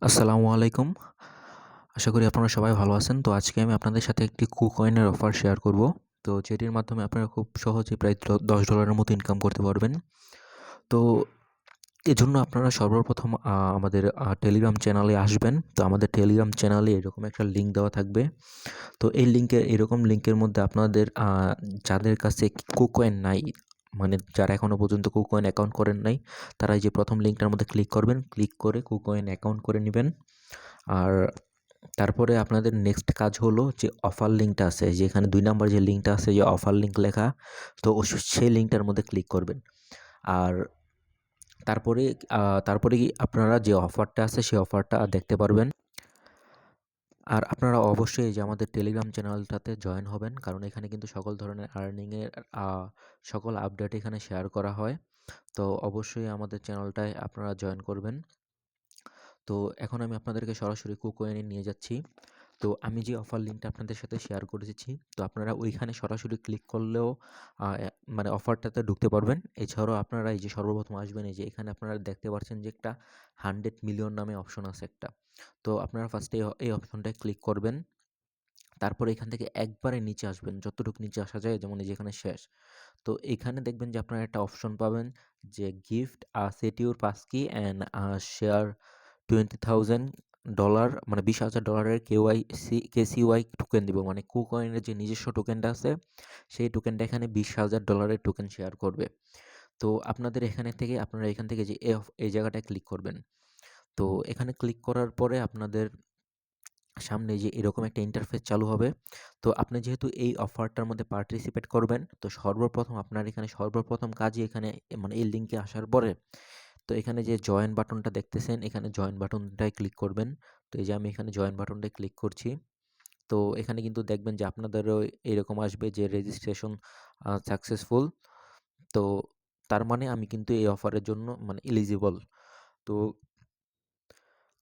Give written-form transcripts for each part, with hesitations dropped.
আসসালামু আলাইকুম। আশা করি আপনারা সবাই ভালো আছেন। তো আজকে আমি আপনাদের সাথে একটি কুকয়েনের অফার শেয়ার করব। তো যেটির মাধ্যমে আপনারা খুব সহজেই প্রায় $10 এর মতো ইনকাম করতে পারবেন। তো এজন্য আপনারা সর্বপ্রথম আমাদের টেলিগ্রাম চ্যানেলে আসবেন। তো আমাদের টেলিগ্রাম চ্যানেলে এরকম একটা লিঙ্ক দেওয়া থাকবে। তো এই এরকম লিঙ্কের মধ্যে আপনাদের যাদের কাছে কুকয়েন নাই, মানে যারা এখনো পর্যন্ত কুকয়েন অ্যাকাউন্ট করেন নাই, তারা এই যে ১ম লিঙ্কটার মধ্যে ক্লিক করবেন। ক্লিক করে কুকয়েন অ্যাকাউন্ট করে নিবেন। আর তারপরে আপনাদের নেক্সট কাজ হলো যে অফার লিঙ্কটা আছে, যেখানে ২ নাম্বার যে লিঙ্কটা আছে, যে অফার লিঙ্ক লেখা, তো সেই লিঙ্কটার মধ্যে ক্লিক করবেন। আর তারপরে তারপরেই আপনারা যে অফারটা আছে সেই অফারটা দেখতে পারবেন। আর আপনারা অবশ্যই এই যে আমাদের টেলিগ্রাম চ্যানেলটাতে জয়েন হবেন, কারণ এখানে কিন্তু সকল ধরনের আর্নিংয়ের আ সকল আপডেট এখানে শেয়ার করা হয়। তো অবশ্যই আমাদের চ্যানেলটায় আপনারা জয়েন করবেন। তো এখন আমি আপনাদেরকে সরাসরি কুকয়েনে নিয়ে যাচ্ছি। তো আমি যে অফার লিঙ্কটা আপনাদের সাথে শেয়ার করেছি, তো আপনারা ওইখানে সরাসরি ক্লিক করলেও মানে অফারটাতে ঢুকতে পারবেন। এছাড়াও আপনারা এই যে সর্বপ্রথম আসবেন, এই যে এখানে আপনারা দেখতে পাচ্ছেন যে একটা 100 মিলিয়ন নামে অপশন আছে একটা। তো আপনারা ফার্স্টে এই অপশনটায় ক্লিক করবেন। তারপরে এখান থেকে একবারে নিচে আসবেন, যতটুকু নিচে আসা যায়, যেমন এই যে এখানে শেষ। তো এখানে দেখবেন যে আপনারা একটা অপশন পাবেন যে gift set your passkey and share $20,000, মানে $20,000 কেসিওয়াই টোকেন দিব, মানে কুকয়েনের যে নিজস্ব টোকেনটা আছে সেই টোকেনটা এখানে $20,000 টোকেন শেয়ার করবে। তো আপনাদের আপনারা এখান থেকে যে এই জায়গাটায় ক্লিক করবেন। তো এখানে ক্লিক করার পরে আপনাদের সামনে যে এরকম একটা ইন্টারফেস চালু হবে। তো আপনি যেহেতু এই অফারটার মধ্যে পার্টিসিপেট করবেন, তো সর্বপ্রথম আপনার এখানে সর্বপ্রথম কাজই এখানে মানে এই লিঙ্কে আসার পরে, তো এখানে যে জয়েন বাটনটা দেখতেছেন, এখানে জয়েন বাটনটায় ক্লিক করবেন। তো এই যে আমি এখানে জয়েন বাটনটায় ক্লিক করছি। তো এখানে কিন্তু দেখবেন যে আপনাদেরও এরকম আসবে যে রেজিস্ট্রেশন সাকসেসফুল। তো তার মানে আমি কিন্তু এই অফারের জন্য মানে এলিজিবল। তো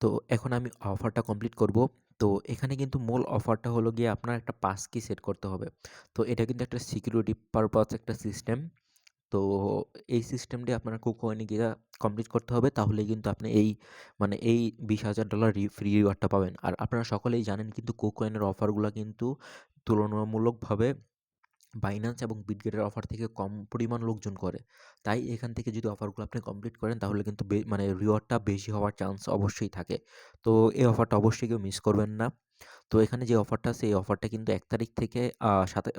তো এখন আমি অফারটা কমপ্লিট করব। তো এখানে কিন্তু মূল অফারটা হলো গিয়ে আপনার একটা পাস কি সেট করতে হবে। তো এটা কিন্তু একটা সিকিউরিটি পারপাস একটা সিস্টেম। তো এই সিস্টেমটি আপনার কুকয়েনে গিয়ে কমপ্লিট করতে হবে। তাহলেই কিন্তু আপনি এই $20,000 ফ্রি রিওয়ার্ডটা পাবেন। আর আপনারা সকলেই জানেন কিন্তু কুকয়েনের অফারগুলা কিন্তু তুলনামূলকভাবে বাইন্যান্স এবং বিটগেটের অফার থেকে কম পরিমাণ লোকজন করে। তাই এখান থেকে যদি অফারগুলো আপনি কমপ্লিট করেন, তাহলে কিন্তু মানে রিওয়ার্ডটা বেশি হওয়ার চান্স অবশ্যই থাকে। তো এই অফারটা অবশ্যই কেউ মিস করবেন না। তো এখানে যে অফারটা আছে, এই অফারটা কিন্তু ১ তারিখ থেকে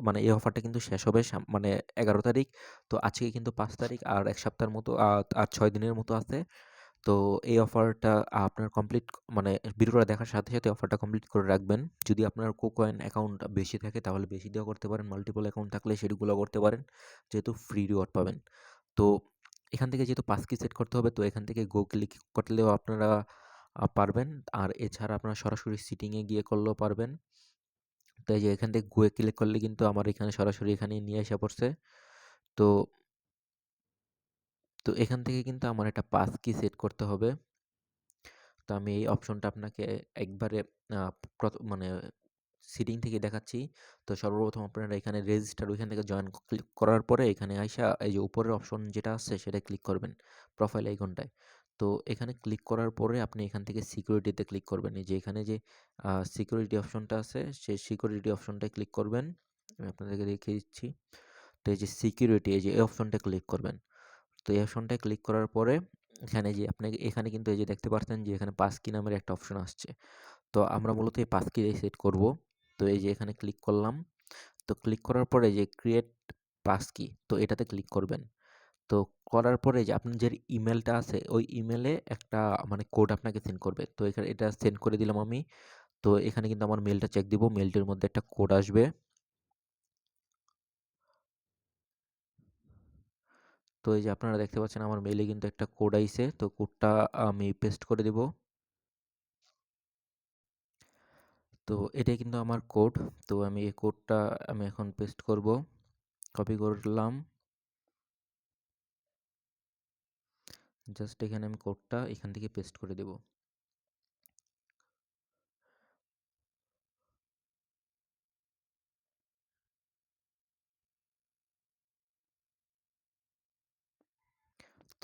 মানে এই অফারটা কিন্তু শেষ হবে মানে ১১ তারিখ। তো আজকে কিন্তু ৫ তারিখ, আর ১ সপ্তাহের মতো আর ৬ দিনের মতো আছে। তো এই অফারটা আপনার কমপ্লিট মানে ভিডিওটা দেখার সাথে, সাথে অফারটা কমপ্লিট করে রাখবেন। যদি আপনার কুকয়েন অ্যাকাউন্ট বেশি থাকে তাহলে বেশি দিয়েও করতে পারেন। মাল্টিপল অ্যাকাউন্ট থাকলে সেগুলো করতে পারেন। যেহেতু ফ্রি রিওয়ার্ড পাবেন। তো এখান থেকে যেহেতু পাস কি সেট করতে হবে, তো এখান থেকে গো ক্লিক করলেও আপনারা পারবেন। আর এছাড়া আপনারা সরাসরি সিটিংয়ে গিয়ে করলেও পারবেন। তো এই যে এখান থেকে গো এ ক্লিক করলে কিন্তু আমার এখানে সরাসরি এখানে নিয়ে এসে পড়ছে। তো তো এখান থেকে কিন্তু আমার একটা পাস কি সেট করতে হবে। তো আমি এই অপশনটা আপনাকে একবারে আ মানে সিটিং থেকে দেখাচ্ছি। তো সর্বপ্রথম আপনারা এখানে রেজিস্টার, ওইখান থেকে জয়েন ক্লিক করার পরে এখানে আইসা এই যে উপরের অপশন যেটা আছে সেটায় ক্লিক করবেন, প্রোফাইল আইকনটায়। তো এখানে ক্লিক করার পরে আপনি এখান থেকে সিকিউরিটিতে ক্লিক করবেন। এই যে এখানে যে সিকিউরিটি অপশনটা আছে, সেই সিকিউরিটি অপশনটায় ক্লিক করবেন। আমি আপনাদেরকে দেখিয়ে দিচ্ছি। তো এই যে সিকিউরিটি, এই যে এই অপশনটায় ক্লিক করবেন। তো এই অপশনটায় ক্লিক করার পরে এখানে যে আপনাকে এখানে কিন্তু এই যে দেখতে পাচ্ছেন যে এখানে পাসকি নামের একটা অপশন আসছে। তো আমরা মূলত এই পাসকি দিয়ে সেট করব। তো এই যে এখানে ক্লিক করলাম। তো ক্লিক করার পরে যে ক্রিয়েট পাসকি, তো এটাতে ক্লিক করবেন। তো করার পরে যে আপনার যে ইমেলটা আছে, ওই ইমেলে একটা মানে কোড আপনাকে সেন্ড করবে। তো এখানে এটা সেন্ড করে দিলাম আমি। তো এখানে কিন্তু আমার মেলটা চেক দিব। মেলটির মধ্যে একটা কোড আসবে। তো এই যে আপনারা দেখতে পাচ্ছেন আমার মেইলে কিন্তু একটা কোড আইছে। তো কোডটা আমি পেস্ট করে দিব। তো এটাই কিন্তু আমার কোড। তো আমি এই কোডটা আমি এখন পেস্ট করব। কপি করলাম। জাস্ট এখানে আমি কোডটা এখান থেকে পেস্ট করে দেব।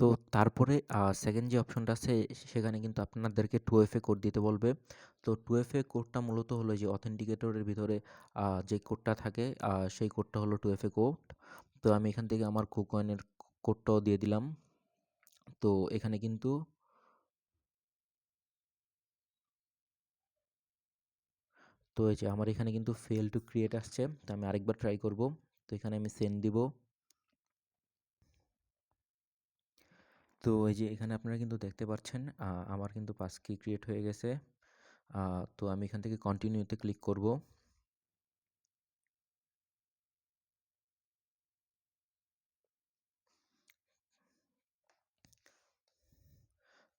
তো তারপরে সেকেন্ড যে অপশনটা আছে সেখানে কিন্তু আপনাদেরকে 2FA কোড দিতে বলবে। তো 2FA কোডটা মূলত হলো যে অথেন্টিকেটরের ভিতরে যে কোডটা থাকে সেই কোডটা হলো 2FA কোড। তো আমি এখান থেকে আমার কুকয়েনের কোডটাও দিয়ে দিলাম। তো এখানে কিন্তু তো এই যে আমার এখানে কিন্তু ফেল টু ক্রিয়েট আসছে। তো আমি আরেকবার ট্রাই করব। তো এখানে আমি সেন্ড দিব। তো এই যে এখানে আপনারা কিন্তু দেখতে পাচ্ছেন আমার কিন্তু পাস কি ক্রিয়েট হয়ে গেছে। তো আমি এখান থেকে কন্টিনিউতে ক্লিক করব।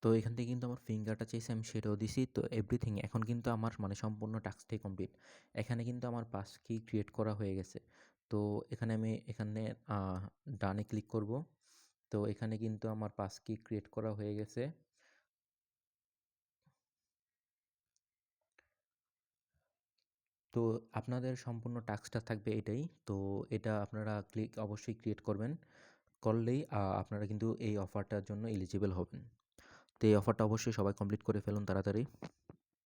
তো এখান থেকে কিন্তু আমার ফিঙ্গারটা চাইছে, আমি সেটাও দিছি। তো এভরিথিং এখন কিন্তু আমার মানে সম্পূর্ণ টাস্কটাই কমপ্লিট। এখানে কিন্তু আমার পাস কি ক্রিয়েট করা হয়ে গেছে। তো এখানে আমি এখানে ডানে ক্লিক করব। তো এখানে কিন্তু আমার পাস কি ক্রিয়েট করা হয়ে গেছে। তো আপনাদের সম্পূর্ণ টাস্কটা থাকবে এটাই। তো এটা আপনারা অবশ্যই ক্রিয়েট করবেন। করলেই আপনারা কিন্তু এই অফারটার জন্য এলিজিবল হবেন। তো এই অফারটা অবশ্যই সবাই কমপ্লিট করে ফেলুন তাড়াতাড়ি।